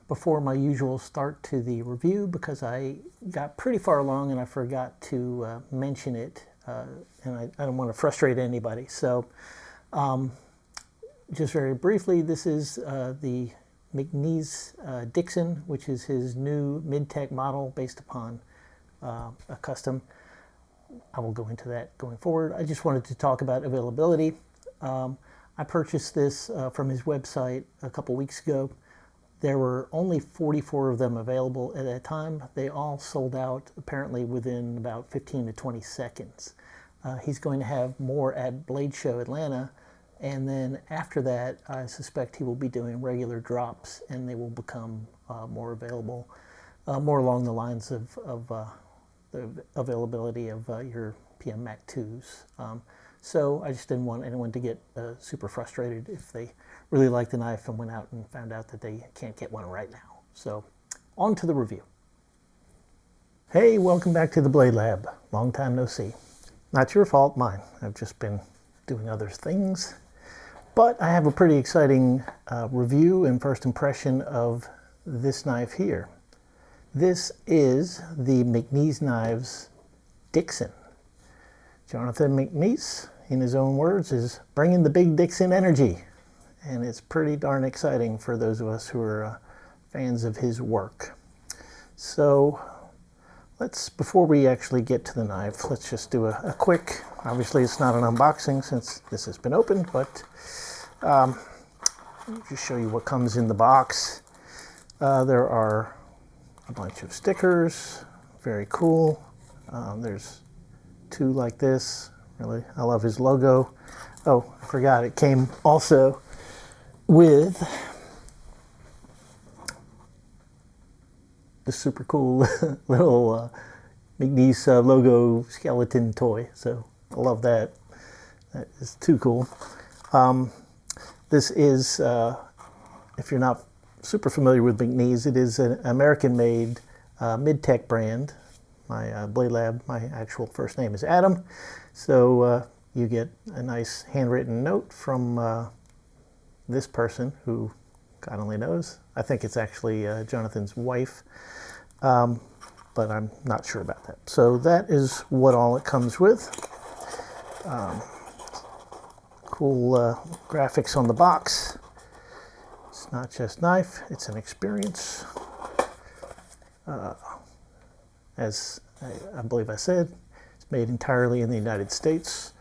before my usual start to the review because I got pretty far along and I forgot to mention it, and I don't want to frustrate anybody. So just very briefly, this is the McNees Dixon, which is his new mid-tech model based upon a custom. I will go into that going forward. I just wanted to talk about availability. I purchased this from his website a couple weeks ago. There were only 44 of them available at that time. They all sold out apparently within about 15 to 20 seconds. He's going to have more at Blade Show Atlanta, and then after that I suspect he will be doing regular drops and they will become more available, more along the lines of the availability of your PM Mac 2s. So I just didn't want anyone to get super frustrated if they really liked the knife and went out and found out that they can't get one right now. So on to the review. Hey, welcome back to the Blade Lab. Long time no see. Not your fault, mine. I've just been doing other things. But I have a pretty exciting review and first impression of this knife here. This is the McNees Knives Dixon. Jonathon McNees, in his own words, is bringing the big Dixon energy. And it's pretty darn exciting for those of us who are fans of his work. So before we actually get to the knife, let's just do a quick, obviously it's not an unboxing since this has been opened, but just show you what comes in the box. There are a bunch of stickers, very cool. There's two like this. Really, I love his logo. Oh, I forgot, it came also with the super cool little McNees logo skeleton toy. So I love that. That is too cool. This is, if you're not super familiar with McNees, it is an American-made mid-tech brand. My Blade Lab, my actual first name is Adam. So you get a nice handwritten note from this person who God only knows. I think it's actually Jonathan's wife, but I'm not sure about that. So that is what all it comes with. Cool graphics on the box. It's not just knife, it's an experience. As I believe I said, it's made entirely in the United States,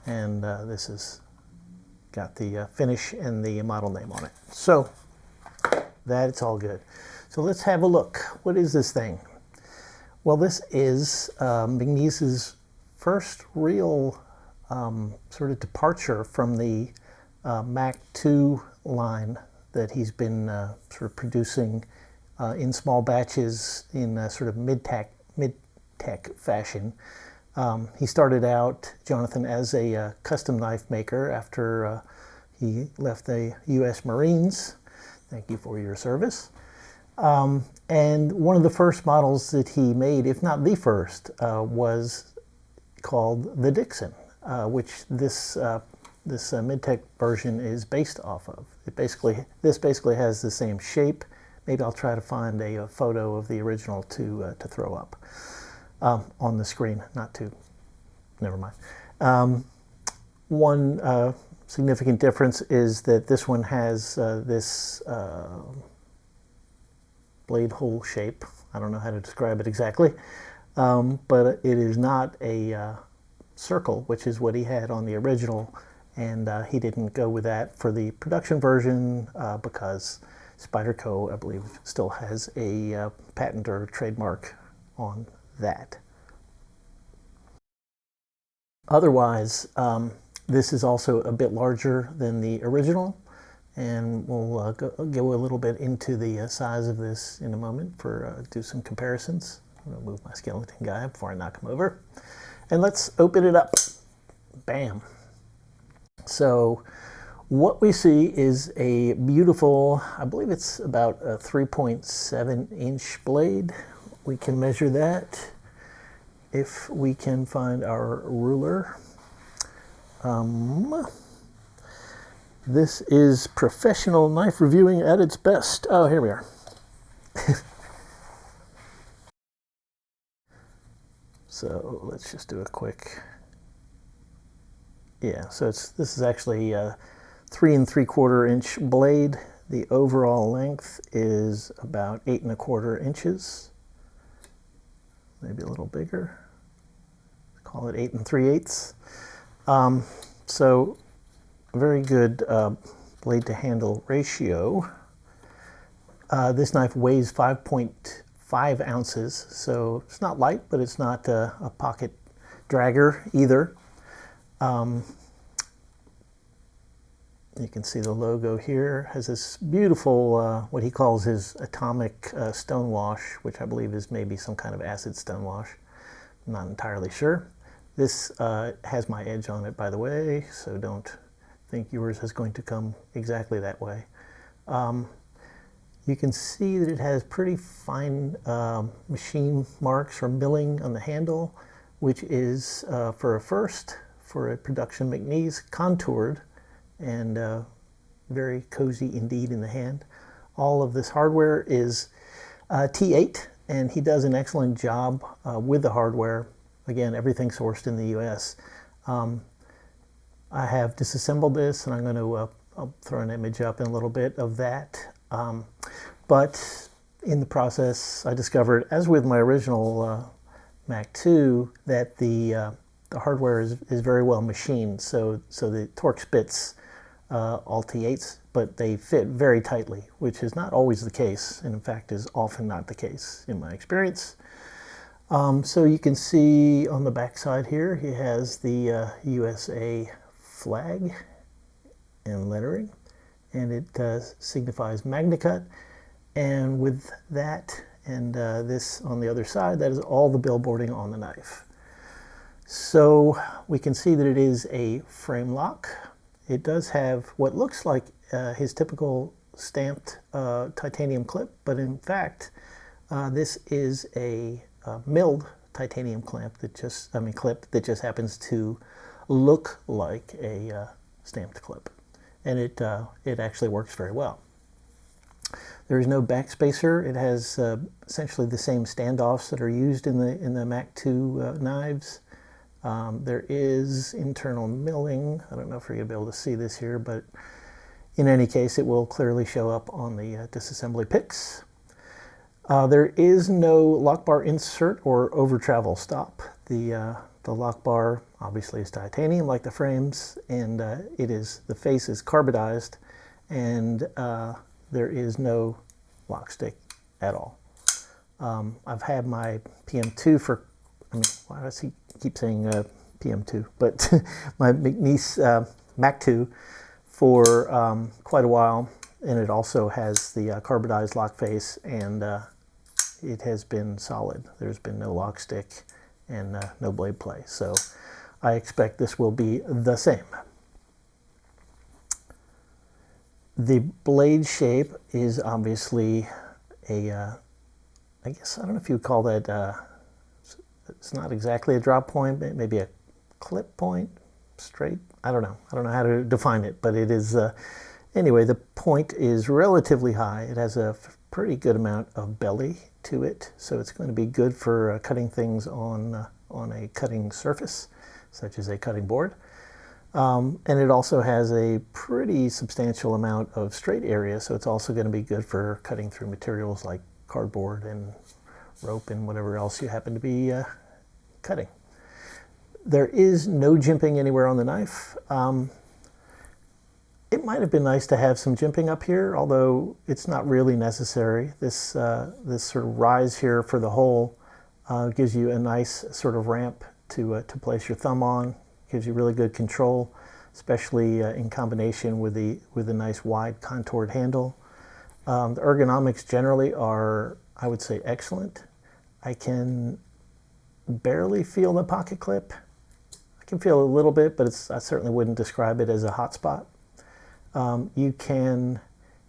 and this has got the finish and the model name on it. So that it's all good. So let's have a look. What is this thing? Well, this is McNees's first real sort of departure from the Mac 2 line that he's been sort of producing in small batches in sort of mid-tech fashion. He started out, Jonathan, as a custom knife maker after he left the U.S. Marines. Thank you for your service. And one of the first models that he made, if not the first, was called the Dixon, which this mid-tech version is based off of. This basically has the same shape. Maybe I'll try to find a photo of the original to throw up on the screen. Never mind. One significant difference is that this one has this blade hole shape. I don't know how to describe it exactly, but it is not a circle, which is what he had on the original, and he didn't go with that for the production version because Spyderco, I believe, still has a patent or trademark on that. Otherwise, this is also a bit larger than the original, and we'll go a little bit into the size of this in a moment for do some comparisons. I'm going to move my skeleton guy before I knock him over. And let's open it up. Bam. So what we see is a beautiful, I believe it's about a 3.7-inch blade. We can measure that if we can find our ruler. This is professional knife reviewing at its best. Oh, here we are. So let's just do a quick, yeah, so this is actually a 3 3/4 inch blade. The overall length is about 8 1/4 inches, maybe a little bigger. Call it 8 3/8. So a very good blade to handle ratio. This knife weighs 5.5 ounces, so it's not light, but it's not a pocket dragger either. You can see the logo here. Has this beautiful, what he calls his atomic stone wash, which I believe is maybe some kind of acid stone wash. I'm not entirely sure. This has my edge on it, by the way, so don't think yours is going to come exactly that way. You can see that it has pretty fine machine marks or milling on the handle, which is for a first, for a production McNees, contoured and very cozy indeed in the hand. All of this hardware is T8, and he does an excellent job with the hardware. Again, everything sourced in the US. I have disassembled this, and I'm going to I'll throw an image up in a little bit of that. But in the process, I discovered, as with my original Mac 2, that the hardware is very well machined. So the Torx bits, all T8s, but they fit very tightly, which is not always the case, and in fact is often not the case in my experience. So you can see on the back side here, he has the USA flag and lettering, and it signifies MagnaCut. And with that and this on the other side, that is all the billboarding on the knife. So we can see that it is a frame lock. It does have what looks like his typical stamped titanium clip, but in fact, this is a milled titanium clamp that clip that just happens to look like a stamped clip, and it actually works very well. There is no backspacer. It has essentially the same standoffs that are used in the Mac 2 knives. There is internal milling. I don't know if you're going to be able to see this here, but in any case, it will clearly show up on the disassembly pics. There is no lock bar insert or over travel stop. The lock bar obviously is titanium like the frames, and the face is carbidized, and there is no lock stick at all. I've had my PM2 for, why does he keep saying PM2? But my McNees Mac 2 for quite a while, and it also has the carbidized lock face, and it has been solid. There's been no lock stick and no blade play, so I expect this will be the same. The blade shape is obviously I guess, I don't know if you would call that, it's not exactly a drop point, maybe a clip point, straight, I don't know how to define it, but it is, anyway, the point is relatively high. It has a pretty good amount of belly to it, so it's going to be good for cutting things on a cutting surface, such as a cutting board. And it also has a pretty substantial amount of straight area, so it's also going to be good for cutting through materials like cardboard and rope and whatever else you happen to be cutting. There is no jimping anywhere on the knife. It might have been nice to have some jimping up here, although it's not really necessary. This sort of rise here for the hole gives you a nice sort of ramp to place your thumb on. Gives you really good control, especially in combination with the nice wide contoured handle. The ergonomics generally are, I would say, excellent. I can barely feel the pocket clip. I can feel a little bit, but I certainly wouldn't describe it as a hot spot. You can,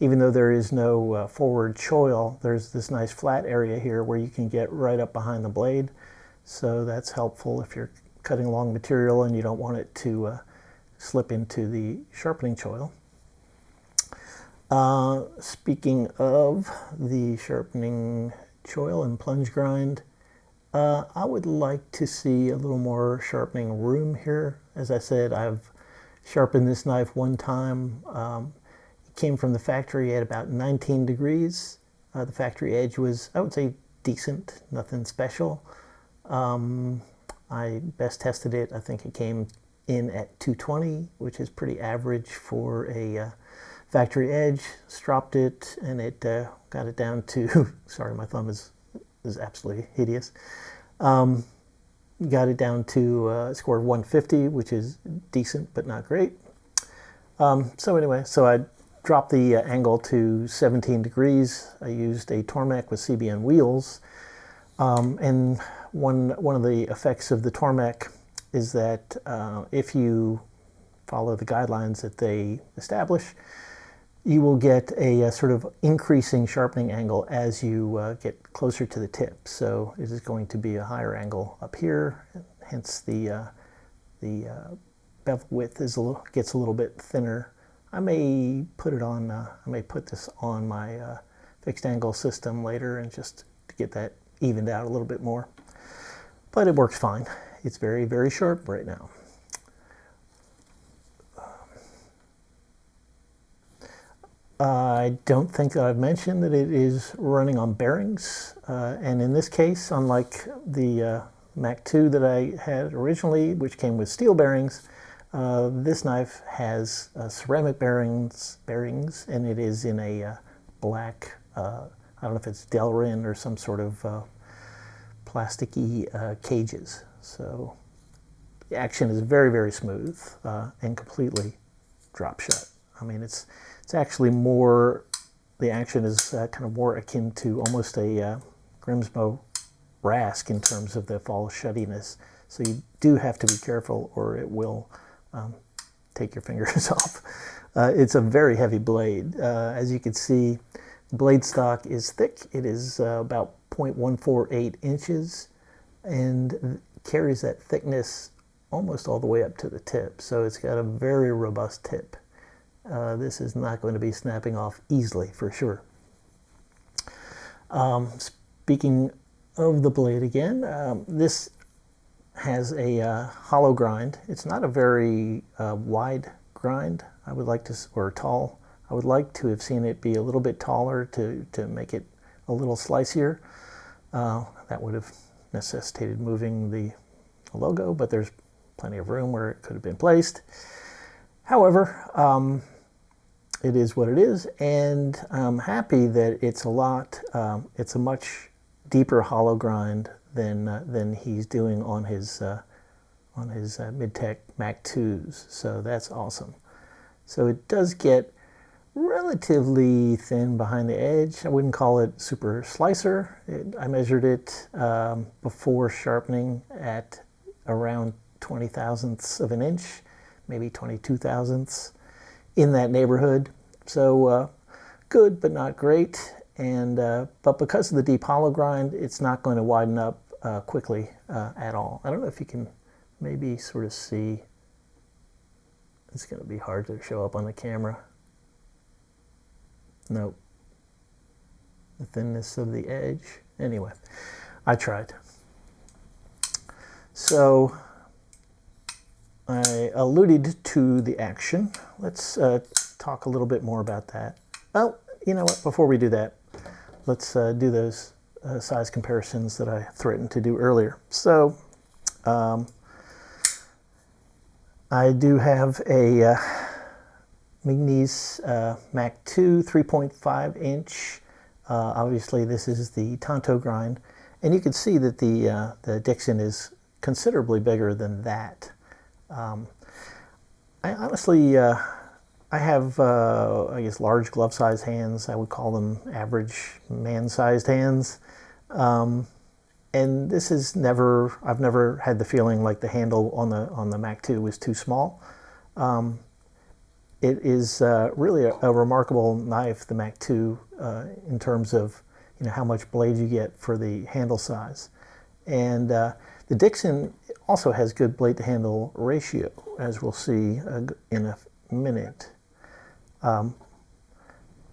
even though there is no forward choil, there's this nice flat area here where you can get right up behind the blade. So that's helpful if you're cutting along material and you don't want it to slip into the sharpening choil. Speaking of the sharpening choil and plunge grind, I would like to see a little more sharpening room here. As I said, I've sharpened this knife one time. It came from the factory at about 19 degrees. The factory edge was, I would say, decent, nothing special. I best tested it. I think it came in at 220, which is pretty average for a factory edge. Stropped it, and it got it down to, sorry, my thumb is absolutely hideous. Got it down to a score of 150, which is decent but not great. So anyway, so I dropped the angle to 17 degrees. I used a Tormek with CBN wheels. And one of the effects of the Tormek is that if you follow the guidelines that they establish, you will get a sort of increasing sharpening angle as you get closer to the tip. So it is going to be a higher angle up here, hence the bevel width gets a little bit thinner. I may put it on. I may put this on my fixed angle system later, and just to get that evened out a little bit more. But it works fine. It's very, very sharp right now. I don't think that I've mentioned that it is running on bearings, and in this case, unlike the Mac 2 that I had originally, which came with steel bearings, this knife has ceramic bearings, and it is in a black, I don't know if it's Delrin or some sort of plasticky cages. So the action is very, very smooth and completely drop shut. I mean, it's actually more, the action is kind of more akin to almost a Grimsmo Rask in terms of the fall shuttiness. So you do have to be careful, or it will take your fingers off. It's a very heavy blade. As you can see, the blade stock is thick. It is about 0.148 inches and carries that thickness almost all the way up to the tip. So it's got a very robust tip. This is not going to be snapping off easily, for sure. Speaking of the blade again, this has a hollow grind. It's not a very wide grind. I would like to, or tall. I would like to have seen it be a little bit taller to make it a little slicier. That would have necessitated moving the logo, but there's plenty of room where it could have been placed. However, it is what it is, and I'm happy that it's a much deeper hollow grind than he's doing on his Midtech Mac 2s. So that's awesome. So it does get relatively thin behind the edge. I wouldn't call it super slicer. I measured it before sharpening at around 20 thousandths of an inch, maybe 22 thousandths, in that neighborhood. So good, but not great. And but because of the deep hollow grind, it's not going to widen up quickly at all. I don't know if you can maybe sort of see. It's going to be hard to show up on the camera. Nope. The thinness of the edge. Anyway, I tried. So I alluded to the action. Let's talk a little bit more about that. Well, you know what? Before we do that, let's do those size comparisons that I threatened to do earlier. So I do have a McNees Mac 2 3.5 inch. Obviously, this is the Tonto grind, and you can see that the Dixon is considerably bigger than that. I honestly, I have, I guess, large glove-sized hands. I would call them average man-sized hands. And this is I've never had the feeling like the handle on the Mac 2 was too small. It is really a remarkable knife, the Mac 2, in terms of how much blade you get for the handle size. And the Dixon also has good blade to handle ratio, as we'll see in a minute.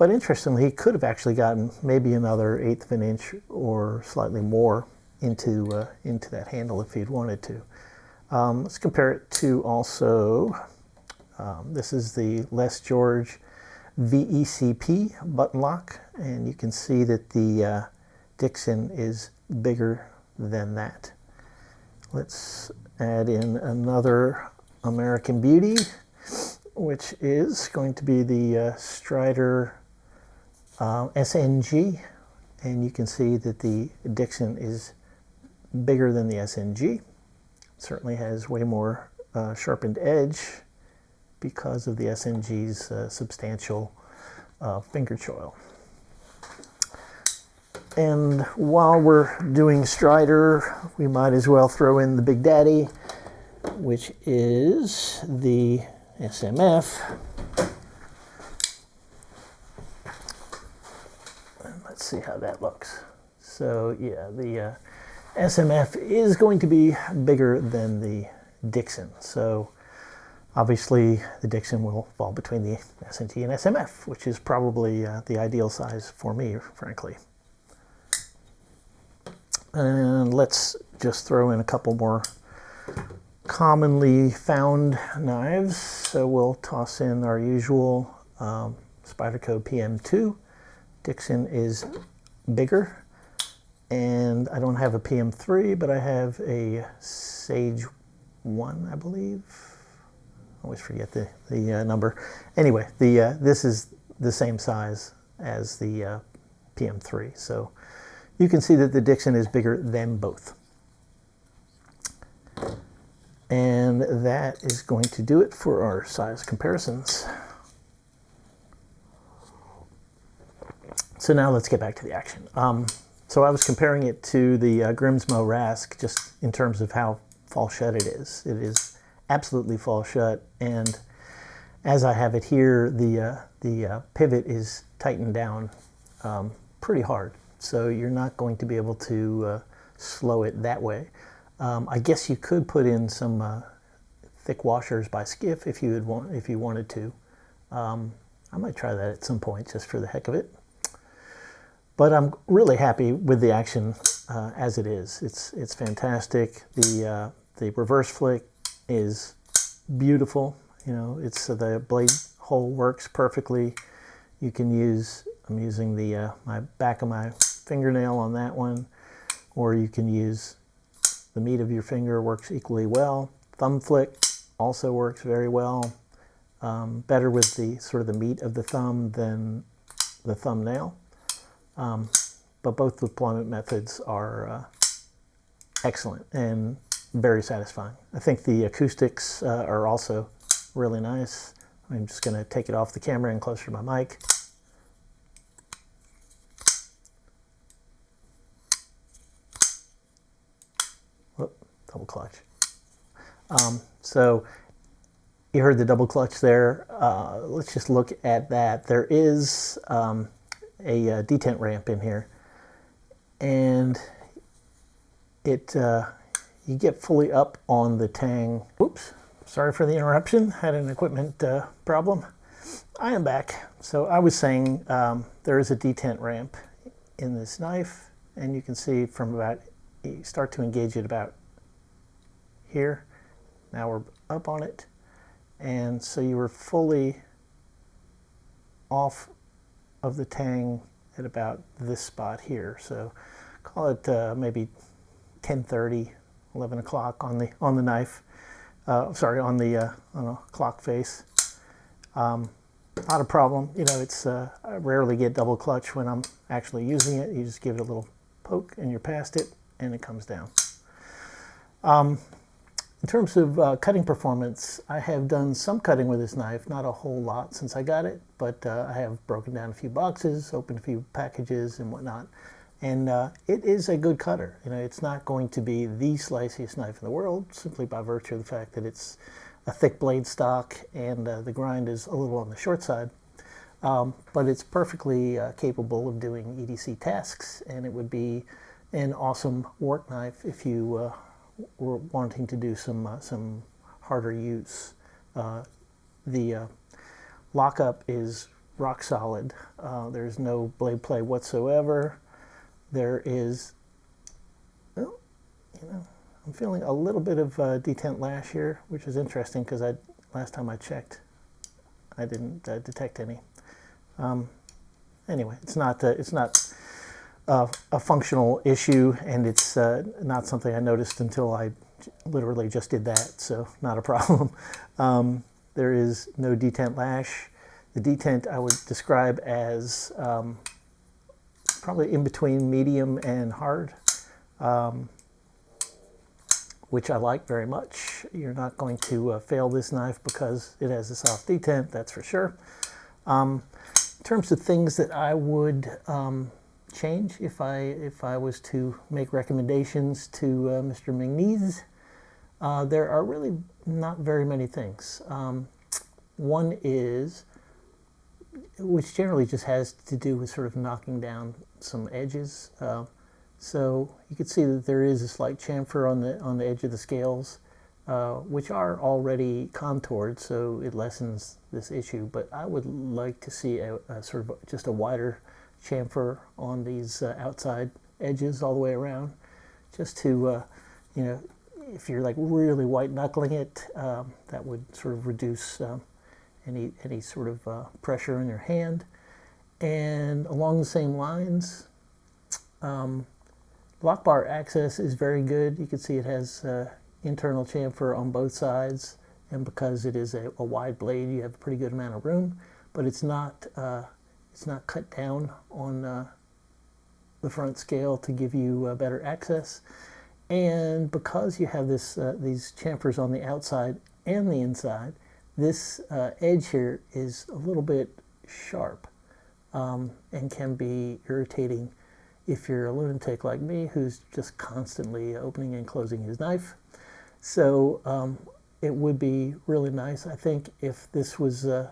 But interestingly, he could have actually gotten maybe another 1/8 of an inch or slightly more into that handle if he'd wanted to. Let's compare it to also, this is the Les George VECP button lock, and you can see that the Dixon is bigger than that. Let's add in another American Beauty, which is going to be the Strider SNG, and you can see that the Dixon is bigger than the SNG. It certainly has way more sharpened edge because of the SNG's substantial finger choil. And while we're doing Strider, we might as well throw in the Big Daddy, which is the SMF. And let's see how that looks. So yeah, the SMF is going to be bigger than the Dixon. So obviously the Dixon will fall between the SNT and SMF, which is probably the ideal size for me, frankly. And let's just throw in a couple more commonly found knives. So we'll toss in our usual Spyderco PM2. Dixon is bigger. And I don't have a PM3, but I have a Sage 1, I believe. I always forget the number. Anyway, this is the same size as the PM3. So you can see that the Dixon is bigger than both. And that is going to do it for our size comparisons. So now let's get back to the action. So I was comparing it to the Grimsmo Rask just in terms of how fall shut it is. It is absolutely fall shut, and as I have it here, the pivot is tightened down pretty hard. So you're not going to be able to slow it that way. I guess you could put in some thick washers by Skiff if you wanted to. I might try that at some point just for the heck of it. But I'm really happy with the action as it is. It's fantastic. The reverse flick is beautiful. You know, it's the blade hole works perfectly. You can use, I'm using the my back of my fingernail on that one, or you can use the meat of your finger, works equally well. Thumb flick also works very well. Better with the sort of the meat of the thumb than the thumbnail. But both deployment methods are excellent and very satisfying. I think the acoustics are also really nice. I'm just going to take it off the camera and closer to my mic. Whoop, double clutch. So you heard the double clutch there. Let's just look at that. There is a detent ramp in here, and it you get fully up on the tang. Oops, sorry for the interruption. Had an equipment problem. I am back. So I was saying there is a detent ramp in this knife, and you can see from about, you start to engage it about here. Now we're up on it, and so you were fully off of the tang at about this spot here. So call it maybe 10:30, 11 o'clock on the knife. Sorry, on the clock face. Not a problem. You know, it's I rarely get double clutch when I'm actually using it. You just give it a little poke and you're past it, and it comes down. In terms of cutting performance, I have done some cutting with this knife, not a whole lot since I got it, but I have broken down a few boxes, opened a few packages and whatnot, and it is a good cutter. You know, it's not going to be the sliciest knife in the world, simply by virtue of the fact that it's a thick blade stock and the grind is a little on the short side, but it's perfectly capable of doing EDC tasks, and it would be an awesome work knife if you were wanting to do some harder use. The lockup is rock solid. There's no blade play whatsoever. There is, well, you know, I'm feeling a little bit of detent lash here, which is interesting because last time I checked, I didn't detect any. Anyway, it's not a functional issue, and it's not something I noticed until I literally just did that, so not a problem. There is no detent lash. The detent I would describe as probably in between medium and hard, which I like very much. You're not going to fail this knife because it has a soft detent, that's for sure. In terms of things that I would change if I was to make recommendations to Mr. McNees, there are really not very many things. One is, which generally just has to do with sort of knocking down some edges. So you can see that there is a slight chamfer on the edge of the scales, which are already contoured, so it lessens this issue. But I would like to see a sort of just a wider chamfer on these outside edges all the way around, just to, you know, if you're like really white knuckling it, that would sort of reduce any sort of pressure in your hand. And along the same lines, lock bar access is very good. You can see it has internal chamfer on both sides, and because it is a wide blade, you have a pretty good amount of room, but it's not cut down on the front scale to give you better access. And because you have these chamfers on the outside and the inside, this edge here is a little bit sharp and can be irritating if you're a lunatic like me who's just constantly opening and closing his knife. So it would be really nice, I think, if this was sort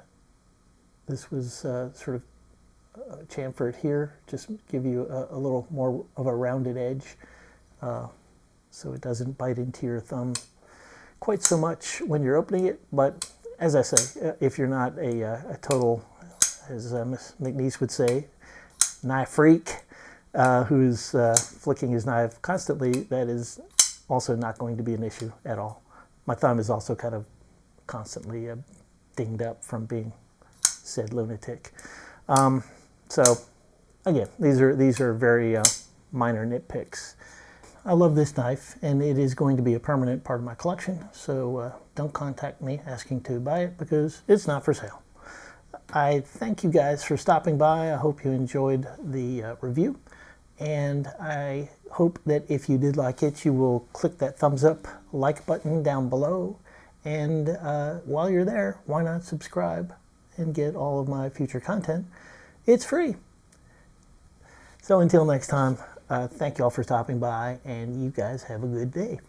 of chamfered here, just give you a little more of a rounded edge, so it doesn't bite into your thumb quite so much when you're opening it. But as I say, if you're not a total, as Miss McNees would say, knife freak, who's flicking his knife constantly, that is also not going to be an issue at all. My thumb is also kind of constantly dinged up from being said lunatic. So again, these are very minor nitpicks. I love this knife, and it is going to be a permanent part of my collection, so don't contact me asking to buy it because it's not for sale. I thank you guys for stopping by. I hope you enjoyed the review, and I hope that if you did like it, you will click that thumbs up like button down below, and while you're there, why not subscribe and get all of my future content? It's free. So until next time, thank you all for stopping by, and you guys have a good day.